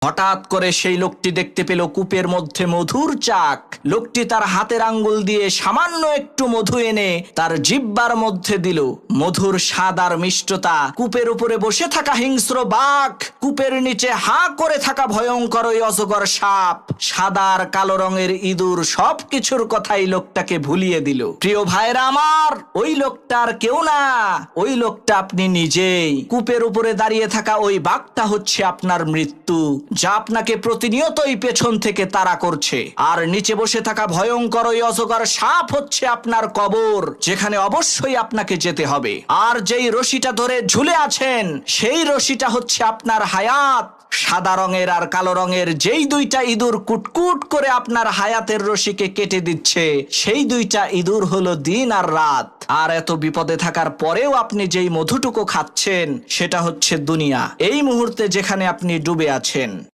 হঠাৎ করে সেই লোকটি দেখতে পেল কূপের মধ্যে মধুর চাক। লোকটি তার হাতের আঙ্গুল দিয়ে সামান্য একটু মধু এনে তার জিহ্বার মধ্যে দিল। মধুর স্বাদ আর মিষ্টতা। কূপের উপরে বসে থাকা হিংস্র বাঘ, কূপের নিচে হাঁ করে থাকা ভয়ঙ্কর ওই অজগর সাপ, সাদা আর কালো রঙের ইঁদুর, সবকিছুর কথাই লোকটাকে ভুলিয়ে দিল। প্রিয় ভাইরা আমার, ওই লোকটা আর কেউ না, ওই লোকটা আপনি নিজেই। কূপের উপরে দাঁড়িয়ে থাকা ওই বাঘটা হচ্ছে আপনার মৃত্যু, যা আপনাকে প্রতিনিয়তই পেছন থেকে তাড়া করছে। আর নিচে বসে থাকা ভয়ঙ্কর ওই অজগর সাপ হচ্ছে আপনার কবর, যেখানে অবশ্যই আপনাকে যেতে হবে। আর যেই রশিটা ধরে ঝুলে আছেন, সেই রশিটা হচ্ছে আপনার হায়াত। সাদা রঙের আর কালো রঙের যেই দুইটা ইঁদুর কুটকুট করে আপনার হায়াতের রশিকে কেটে দিচ্ছে, সেই দুইটা ইঁদুর হলো দিন আর রাত। আর এত বিপদে থাকার পরেও আপনি যেই মধুটুকু খাচ্ছেন, সেটা হচ্ছে দুনিয়া। এই মুহূর্তে যেখানে আপনি ডুবে আছেন।